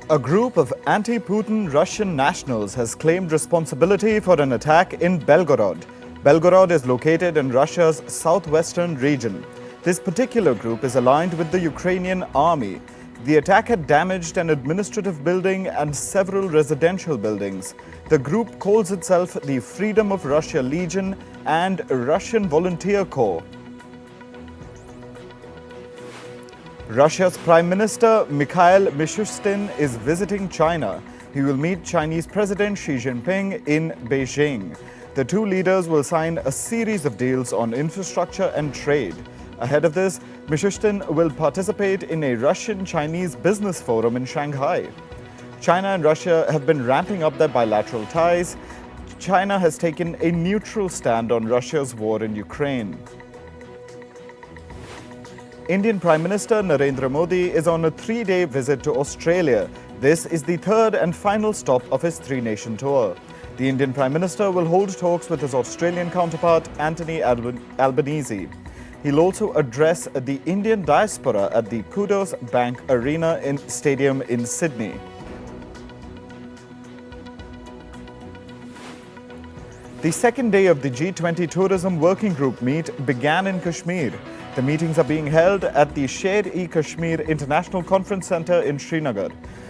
A group of anti-Putin Russian nationals has claimed responsibility for an attack in Belgorod. Belgorod is located in Russia's southwestern region. This particular group is aligned with the Ukrainian army. The attack had damaged an administrative building and several residential buildings. The group calls itself the Freedom of Russia Legion and Russian Volunteer Corps. Russia's Prime Minister Mikhail Mishustin is visiting China. He will meet Chinese President Xi Jinping in Beijing. The two leaders will sign a series of deals on infrastructure and trade. Ahead of this, Mishustin will participate in a Russian-Chinese business forum in Shanghai. China and Russia have been ramping up their bilateral ties. China has taken a neutral stand on Russia's war in Ukraine. Indian Prime Minister Narendra Modi is on a three-day visit to Australia. This is the third and final stop of his three-nation tour. The Indian Prime Minister will hold talks with his Australian counterpart Anthony Albanese. He'll also address the Indian diaspora at the Kudos Bank Arena Stadium in Sydney. The second day of the G20 Tourism Working Group meet began in Kashmir. The meetings are being held at the Sher-e-Kashmir International Conference Centre in Srinagar.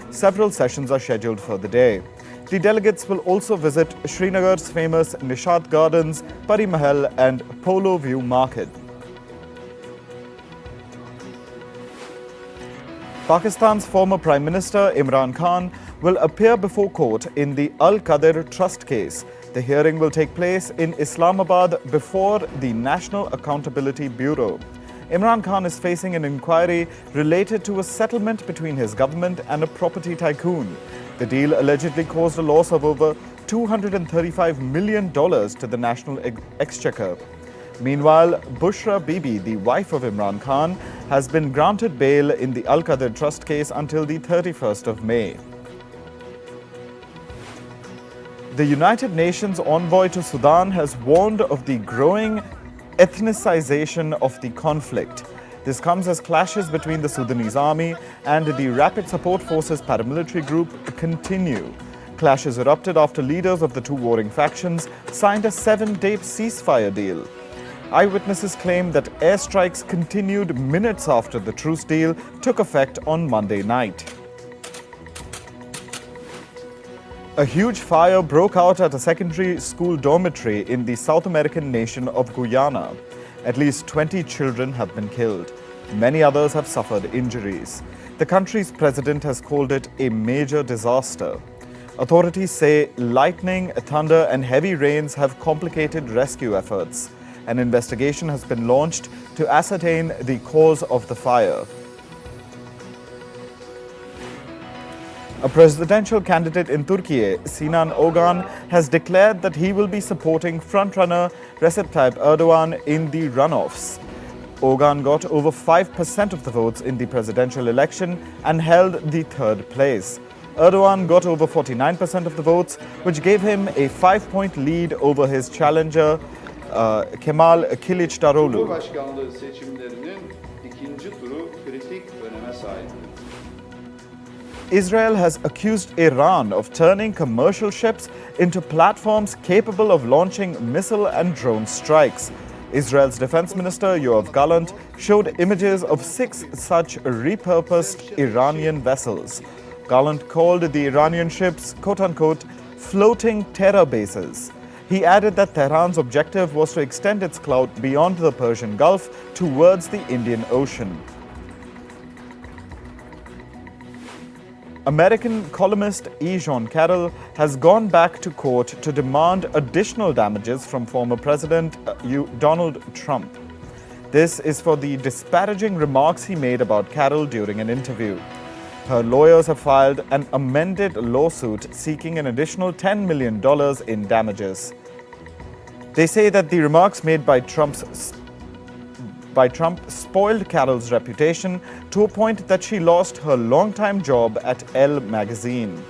Several sessions are scheduled for the day. The delegates will also visit Srinagar's famous Nishat Gardens, Pari Mahal and Polo View Market. Pakistan's former Prime Minister Imran Khan will appear before court in the Al-Qadir Trust case. The hearing will take place in Islamabad before the National Accountability Bureau. Imran Khan is facing an inquiry related to a settlement between his government and a property tycoon. The deal allegedly caused a loss of over $235 million to the National Exchequer. Meanwhile, Bushra Bibi, the wife of Imran Khan, has been granted bail in the Al-Qadir Trust case until the 31st of May. The United Nations envoy to Sudan has warned of the growing ethnicization of the conflict. This comes as clashes between the Sudanese army and the Rapid Support Forces paramilitary group continue. Clashes erupted after leaders of the two warring factions signed a 7-day ceasefire deal. Eyewitnesses claim that airstrikes continued minutes after the truce deal took effect on Monday night. A huge fire broke out at a secondary school dormitory in the South American nation of Guyana. At least 20 children have been killed. Many others have suffered injuries. The country's president has called it a major disaster. Authorities say lightning, thunder and heavy rains have complicated rescue efforts. An investigation has been launched to ascertain the cause of the fire. A presidential candidate in Turkey, Sinan Ogan, has declared that he will be supporting frontrunner Recep Tayyip Erdogan in the runoffs. Ogan got over 5% of the votes in the presidential election and held the third place. Erdogan got over 49% of the votes, which gave him a 5-point lead over his challenger Kemal Kılıçdaroğlu. Cumhurbaşkanlığı seçimlerinin ikinci turu kritik öneme sahiptir. Israel has accused Iran of turning commercial ships into platforms capable of launching missile and drone strikes. Israel's defense minister Yoav Gallant showed images of 6 such repurposed Iranian vessels. Gallant called the Iranian ships, quote-unquote, floating terror bases. He added that Tehran's objective was to extend its clout beyond the Persian Gulf towards the Indian Ocean. American columnist E. Jean Carroll has gone back to court to demand additional damages from former President Donald Trump. This is for the disparaging remarks he made about Carroll during an interview. Her lawyers have filed an amended lawsuit seeking an additional $10 million in damages. They say that the remarks made by Trump spoiled Carroll's reputation to a point that she lost her longtime job at Elle magazine.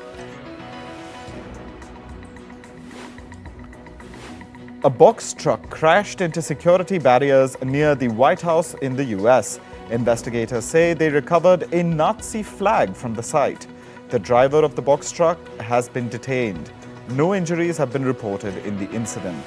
A box truck crashed into security barriers near the White House in the US. Investigators say they recovered a Nazi flag from the site. The driver of the box truck has been detained. No injuries have been reported in the incident.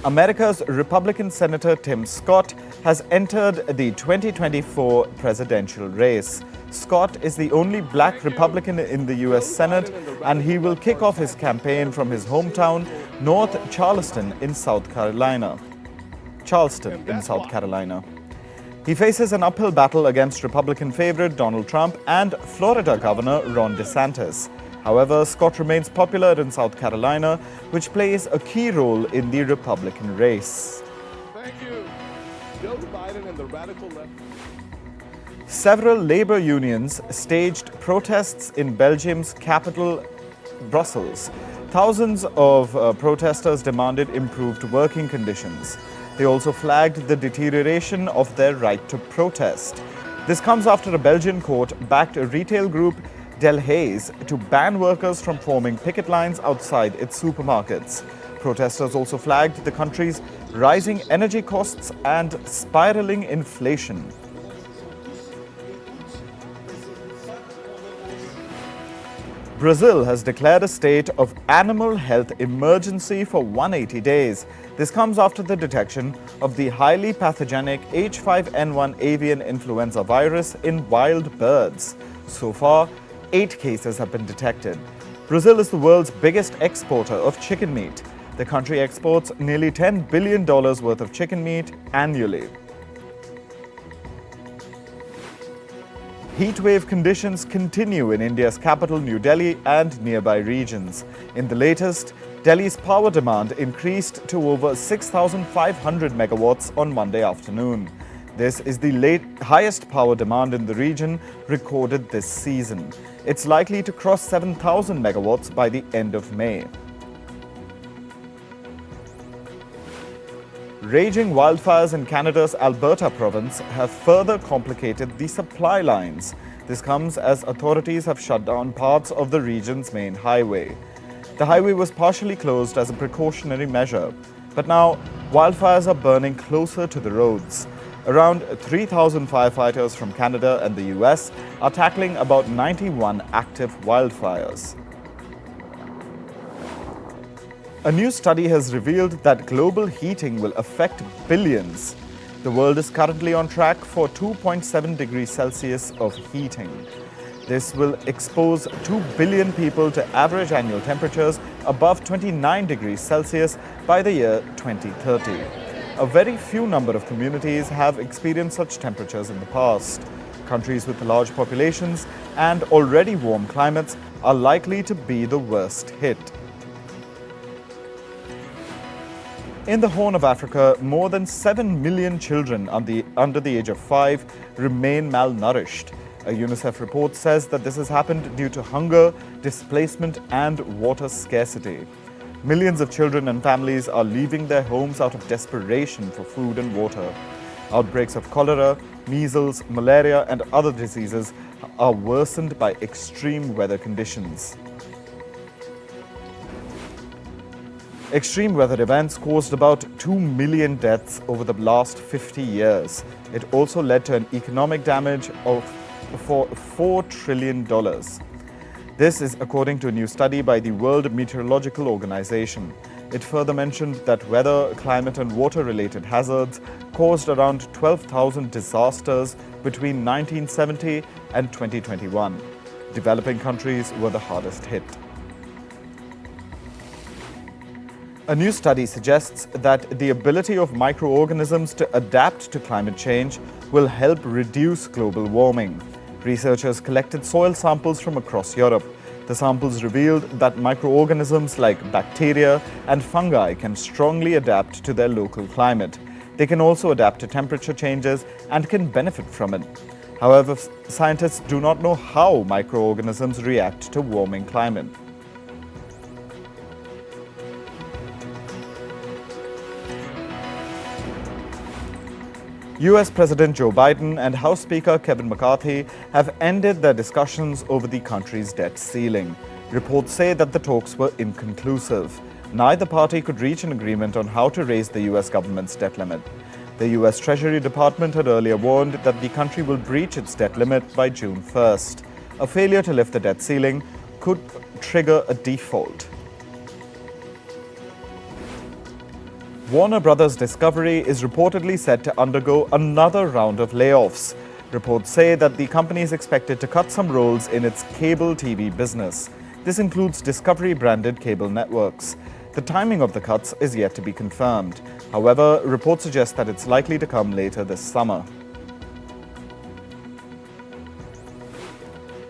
America's Republican Senator Tim Scott has entered the 2024 presidential race. Scott is the only black Republican in the U.S. Senate, and he will kick off his campaign from his hometown, North Charleston in South Carolina. He faces an uphill battle against Republican favorite Donald Trump and Florida Governor Ron DeSantis. However, Scott remains popular in South Carolina, which plays a key role in the Republican race. Thank you. Joe Biden and the radical left. Several labor unions staged protests in Belgium's capital, Brussels. Thousands of protesters demanded improved working conditions. They also flagged the deterioration of their right to protest. This comes after a Belgian court backed a retail group, Delhaize, to ban workers from forming picket lines outside its supermarkets. Protesters also flagged the country's rising energy costs and spiraling inflation. Brazil has declared a state of animal health emergency for 180 days. This comes after the detection of the highly pathogenic H5N1 avian influenza virus in wild birds. So far, 8 cases have been detected. Brazil is the world's biggest exporter of chicken meat. The country exports nearly $10 billion worth of chicken meat annually. Heatwave conditions continue in India's capital, New Delhi, and nearby regions. In the latest, Delhi's power demand increased to over 6,500 megawatts on Monday afternoon. This is the highest power demand in the region recorded this season. It's likely to cross 7,000 megawatts by the end of May. Raging wildfires in Canada's Alberta province have further complicated the supply lines. This comes as authorities have shut down parts of the region's main highway. The highway was partially closed as a precautionary measure, but now wildfires are burning closer to the roads. Around 3,000 firefighters from Canada and the US are tackling about 91 active wildfires. A new study has revealed that global heating will affect billions. The world is currently on track for 2.7 degrees Celsius of heating. This will expose 2 billion people to average annual temperatures above 29 degrees Celsius by the year 2030. A very few number of communities have experienced such temperatures in the past. Countries with large populations and already warm climates are likely to be the worst hit. In the Horn of Africa, more than 7 million children under the age of 5 remain malnourished. A UNICEF report says that this has happened due to hunger, displacement, and water scarcity. Millions of children and families are leaving their homes out of desperation for food and water. Outbreaks of cholera, measles, malaria, and other diseases are worsened by extreme weather conditions. Extreme weather events caused about 2 million deaths over the last 50 years. It also led to an economic damage of $4 trillion. This is according to a new study by the World Meteorological Organization. It further mentioned that weather, climate, and water-related hazards caused around 12,000 disasters between 1970 and 2021. Developing countries were the hardest hit. A new study suggests that the ability of microorganisms to adapt to climate change will help reduce global warming. Researchers collected soil samples from across Europe. The samples revealed that microorganisms like bacteria and fungi can strongly adapt to their local climate. They can also adapt to temperature changes and can benefit from it. However, scientists do not know how microorganisms react to warming climate. US President Joe Biden and House Speaker Kevin McCarthy have ended their discussions over the country's debt ceiling. Reports say that the talks were inconclusive. Neither party could reach an agreement on how to raise the US government's debt limit. The US Treasury Department had earlier warned that the country will breach its debt limit by June 1st. A failure to lift the debt ceiling could trigger a default. Warner Brothers Discovery is reportedly set to undergo another round of layoffs. Reports say that the company is expected to cut some roles in its cable TV business. This includes Discovery-branded cable networks. The timing of the cuts is yet to be confirmed. However, reports suggest that it's likely to come later this summer.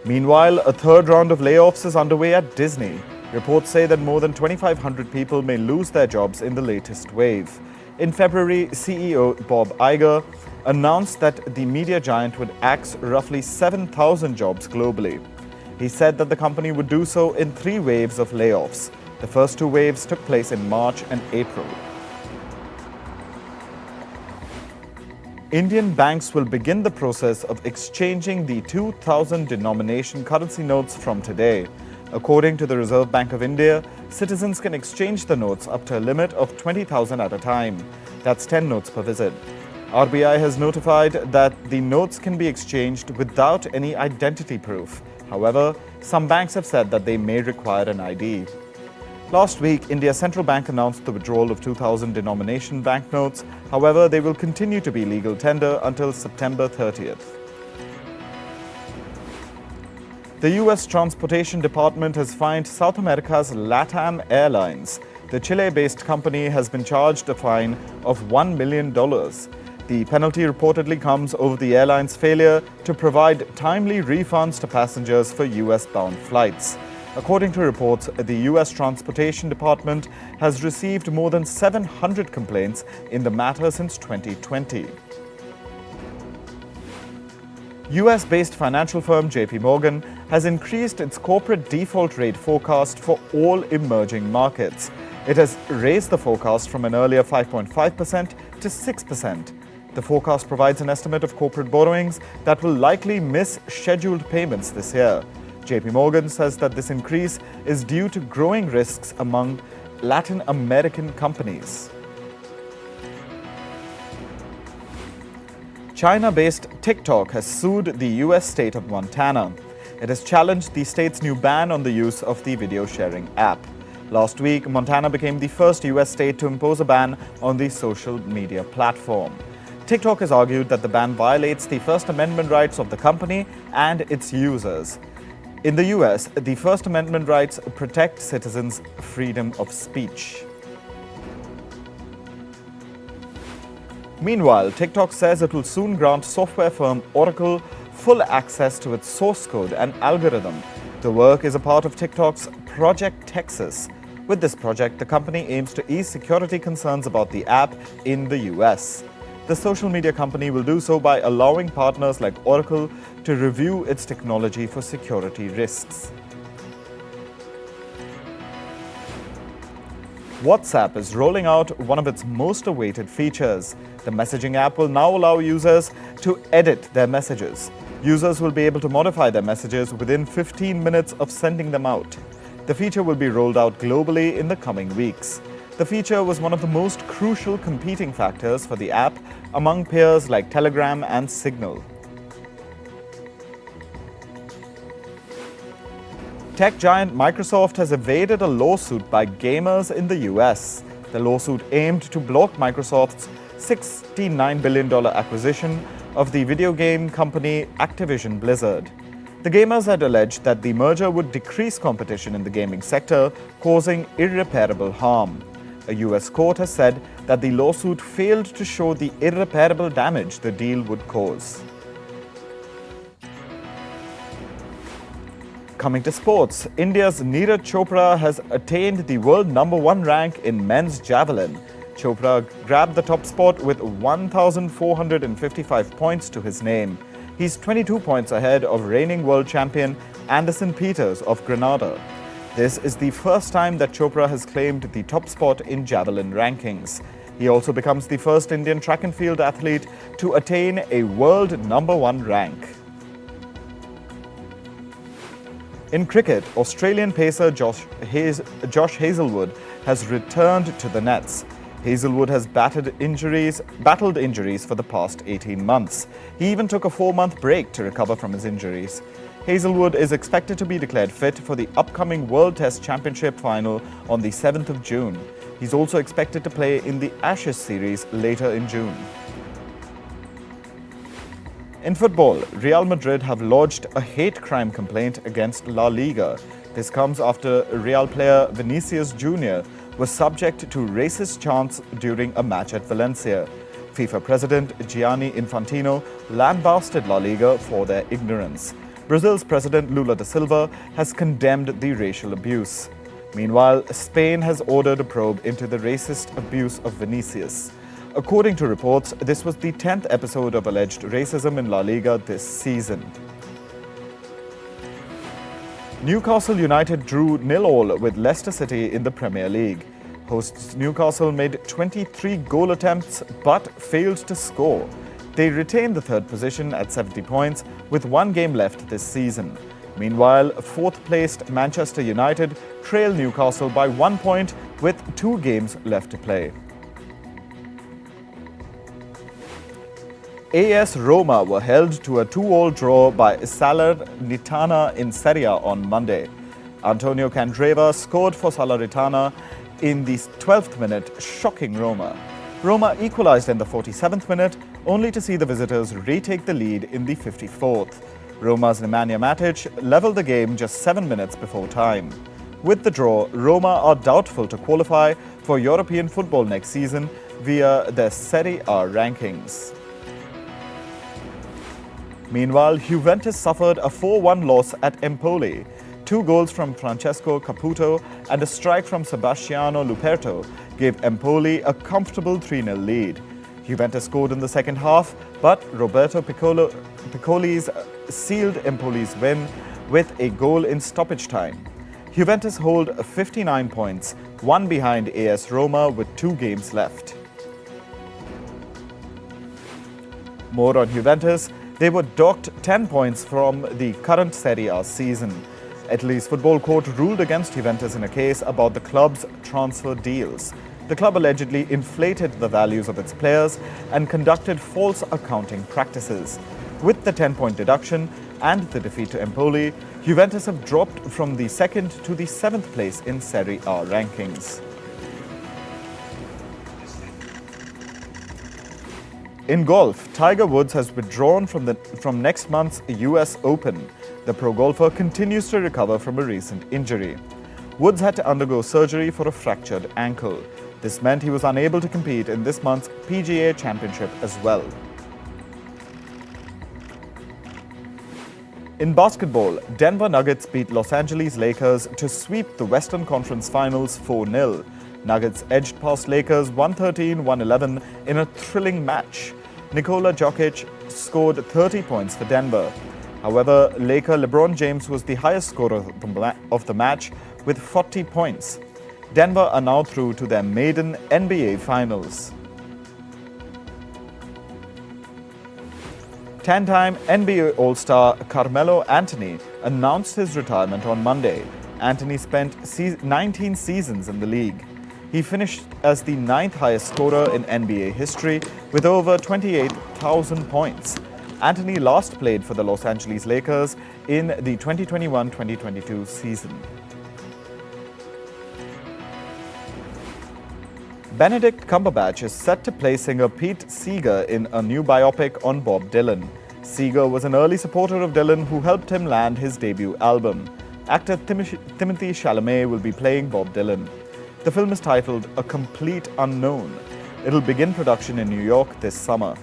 Meanwhile, a third round of layoffs is underway at Disney. Reports say that more than 2,500 people may lose their jobs in the latest wave. In February, CEO Bob Iger announced that the media giant would axe roughly 7,000 jobs globally. He said that the company would do so in 3 waves of layoffs. The first 2 waves took place in March and April. Indian banks will begin the process of exchanging the 2,000 denomination currency notes from today. According to the Reserve Bank of India, citizens can exchange the notes up to a limit of 20,000 at a time. That's 10 notes per visit. RBI has notified that the notes can be exchanged without any identity proof. However, some banks have said that they may require an ID. Last week, India's central bank announced the withdrawal of 2,000 denomination banknotes. However, they will continue to be legal tender until September 30th. The U.S. Transportation Department has fined South America's Latam Airlines. The Chile-based company has been charged a fine of $1 million. The penalty reportedly comes over the airline's failure to provide timely refunds to passengers for U.S.-bound flights. According to reports, the U.S. Transportation Department has received more than 700 complaints in the matter since 2020. US-based financial firm JPMorgan has increased its corporate default rate forecast for all emerging markets. It has raised the forecast from an earlier 5.5% to 6%. The forecast provides an estimate of corporate borrowings that will likely miss scheduled payments this year. JPMorgan says that this increase is due to growing risks among Latin American companies. China-based TikTok has sued the US state of Montana. It has challenged the state's new ban on the use of the video-sharing app. Last week, Montana became the first US state to impose a ban on the social media platform. TikTok has argued that the ban violates the First Amendment rights of the company and its users. In the US, the First Amendment rights protect citizens' freedom of speech. Meanwhile, TikTok says it will soon grant software firm Oracle full access to its source code and algorithm. The work is a part of TikTok's Project Texas. With this project, the company aims to ease security concerns about the app in the US. The social media company will do so by allowing partners like Oracle to review its technology for security risks. WhatsApp is rolling out one of its most awaited features. The messaging app will now allow users to edit their messages. Users will be able to modify their messages within 15 minutes of sending them out. The feature will be rolled out globally in the coming weeks. The feature was one of the most crucial competing factors for the app among peers like Telegram and Signal. Tech giant Microsoft has evaded a lawsuit by gamers in the US. The lawsuit aimed to block Microsoft's $69 billion acquisition of the video game company Activision Blizzard. The gamers had alleged that the merger would decrease competition in the gaming sector, causing irreparable harm. A US court has said that the lawsuit failed to show the irreparable damage the deal would cause. Coming to sports, India's Neeraj Chopra has attained the world #1 rank in men's javelin. Chopra grabbed the top spot with 1,455 points to his name. He's 22 points ahead of reigning world champion Anderson Peters of Grenada. This is the first time that Chopra has claimed the top spot in javelin rankings. He also becomes the first Indian track and field athlete to attain a world #1 rank. In cricket, Australian pacer Josh Hazelwood has returned to the nets. Hazelwood has battled injuries for the past 18 months. He even took a 4-month break to recover from his injuries. Hazelwood is expected to be declared fit for the upcoming World Test Championship final on the 7th of June. He's also expected to play in the Ashes series later in June. In football, Real Madrid have lodged a hate crime complaint against La Liga. This comes after Real player Vinicius Jr was subject to racist chants during a match at Valencia. FIFA President Gianni Infantino lambasted La Liga for their ignorance. Brazil's President Lula da Silva has condemned the racial abuse. Meanwhile, Spain has ordered a probe into the racist abuse of Vinicius. According to reports, this was the 10th episode of alleged racism in La Liga this season. Newcastle United drew 0-0 with Leicester City in the Premier League. Hosts Newcastle made 23 goal attempts but failed to score. They retained the third position at 70 points with 1 game left this season. Meanwhile, 4th placed Manchester United trail Newcastle by 1 point with 2 games left to play. AS Roma were held to a 2-2 draw by Salernitana in Serie A on Monday. Antonio Candreva scored for Salernitana in the 12th minute, shocking Roma. Roma equalized in the 47th minute, only to see the visitors retake the lead in the 54th. Roma's Nemanja Matic leveled the game just 7 minutes before time. With the draw, Roma are doubtful to qualify for European football next season via their Serie A rankings. Meanwhile, Juventus suffered a 4-1 loss at Empoli. 2 goals from Francesco Caputo and a strike from Sebastiano Luperto gave Empoli a comfortable 3-0 lead. Juventus scored in the second half, but Roberto Piccoli's sealed Empoli's win with a goal in stoppage time. Juventus hold 59 points, 1 behind AS Roma with 2 games left. More on Juventus. They were docked 10 points from the current Serie A season. Italy's football court ruled against Juventus in a case about the club's transfer deals. The club allegedly inflated the values of its players and conducted false accounting practices. With the 10-point deduction and the defeat to Empoli, Juventus have dropped from the 2nd to the 7th place in Serie A rankings. In golf, Tiger Woods has withdrawn from next month's US Open. The pro golfer continues to recover from a recent injury. Woods had to undergo surgery for a fractured ankle. This meant he was unable to compete in this month's PGA Championship as well. In basketball, Denver Nuggets beat Los Angeles Lakers to sweep the Western Conference Finals 4-0. Nuggets edged past Lakers 113-111 in a thrilling match. Nikola Jokic scored 30 points for Denver. However, Laker LeBron James was the highest scorer of the match with 40 points. Denver are now through to their maiden NBA Finals. 10-time NBA All-Star Carmelo Anthony announced his retirement on Monday. Anthony spent 19 seasons in the league. He finished as the 9th highest scorer in NBA history with over 28,000 points. Anthony last played for the Los Angeles Lakers in the 2021-2022 season. Benedict Cumberbatch is set to play singer Pete Seeger in a new biopic on Bob Dylan. Seeger was an early supporter of Dylan who helped him land his debut album. Actor Timothée Chalamet will be playing Bob Dylan. The film is titled A Complete Unknown. It'll begin production in New York this summer.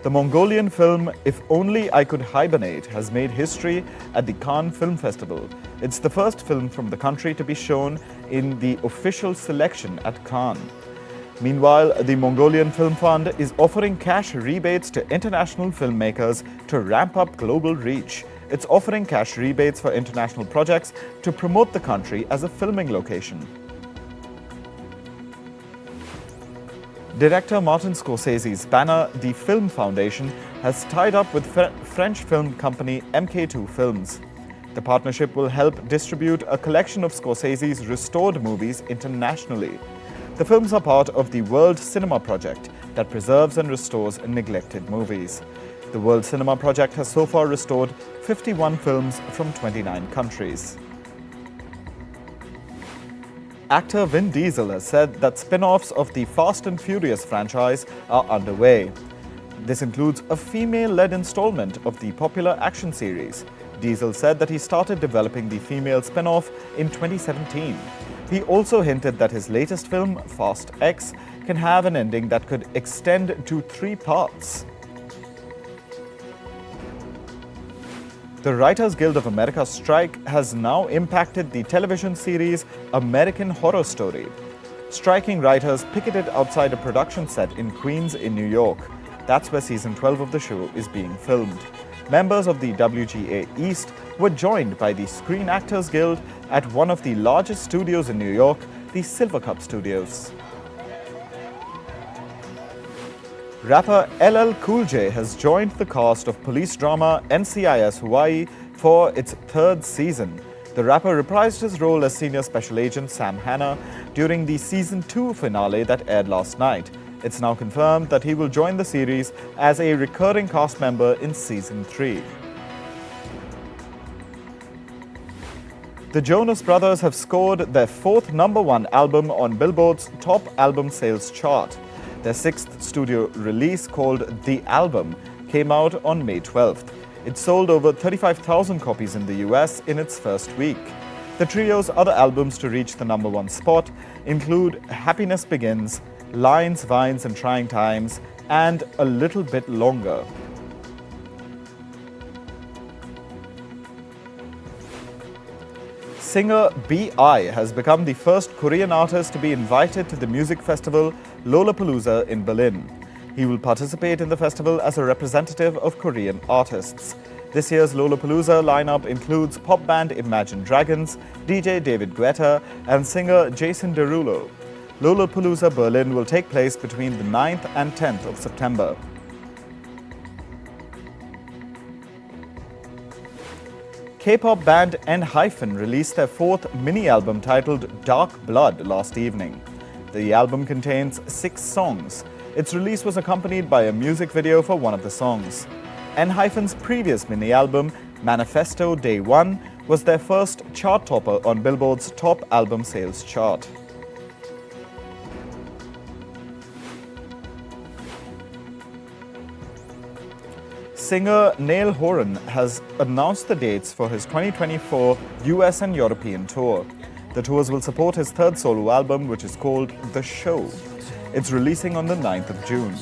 The Mongolian film If Only I Could Hibernate has made history at the Cannes Film Festival. It's the first film from the country to be shown in the official selection at Cannes. Meanwhile, the Mongolian Film Fund is offering cash rebates to international filmmakers to ramp up global reach. It's offering cash rebates for international projects to promote the country as a filming location. Director Martin Scorsese's banner, The Film Foundation, has tied up with French film company MK2 Films. The partnership will help distribute a collection of Scorsese's restored movies internationally. The films are part of the World Cinema Project that preserves and restores neglected movies. The World Cinema Project has so far restored 51 films from 29 countries. Actor Vin Diesel has said that spin-offs of the Fast and Furious franchise are underway. This includes a female-led installment of the popular action series. Diesel said that he started developing the female spin-off in 2017. He also hinted that his latest film, Fast X, can have an ending that could extend to 3 parts. The Writers Guild of America strike has now impacted the television series American Horror Story. Striking writers picketed outside a production set in Queens in New York. That's where season 12 of the show is being filmed. Members of the WGA East were joined by the Screen Actors Guild at one of the largest studios in New York, the Silver Cup Studios. Rapper LL Cool J has joined the cast of police drama NCIS Hawaii for its 3rd season. The rapper reprised his role as Senior Special Agent Sam Hanna during the Season 2 finale that aired last night. It's now confirmed that he will join the series as a recurring cast member in Season 3. The Jonas Brothers have scored their 4th #1 album on Billboard's top album sales chart. Their 6th studio release, called The Album, came out on May 12th. It sold over 35,000 copies in the US in its first week. The trio's other albums to reach the #1 spot include Happiness Begins, Lines, Vines and Trying Times, and A Little Bit Longer. Singer B.I. has become the first Korean artist to be invited to the music festival Lollapalooza in Berlin. He will participate in the festival as a representative of Korean artists. This year's Lollapalooza lineup includes pop band Imagine Dragons, DJ David Guetta, and singer Jason Derulo. Lollapalooza Berlin will take place between the 9th and 10th of September. K-pop band Enhypen released their 4th mini-album titled Dark Blood last evening. The album contains 6 songs. Its release was accompanied by a music video for one of the songs. Enhypen's previous mini-album, Manifesto Day 1, was their first chart topper on Billboard's top album sales chart. Singer Niall Horan has announced the dates for his 2024 US and European tour. The tours will support his 3rd solo album, which is called The Show. It's releasing on the 9th of June.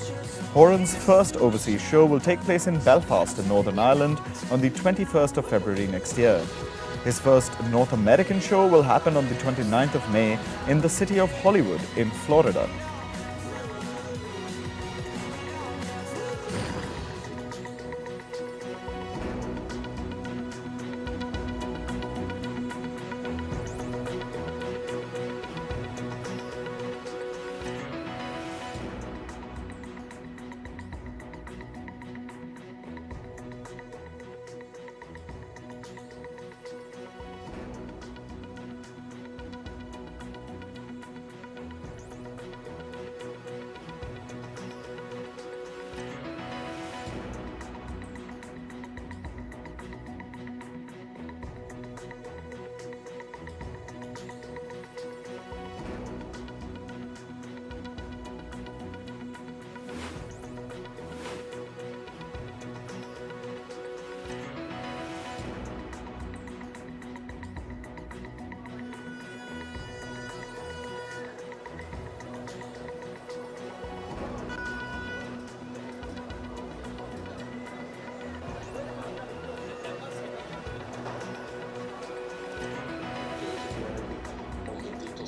Horan's first overseas show will take place in Belfast in Northern Ireland on the 21st of February next year. His first North American show will happen on the 29th of May in the city of Hollywood in Florida.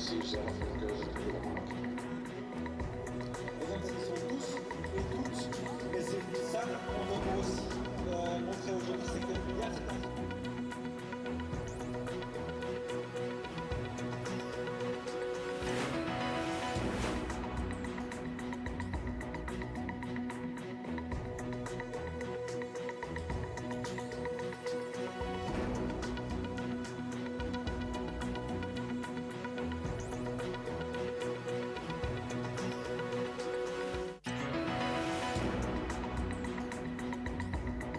Zie jezelf en de keuze te willen maken.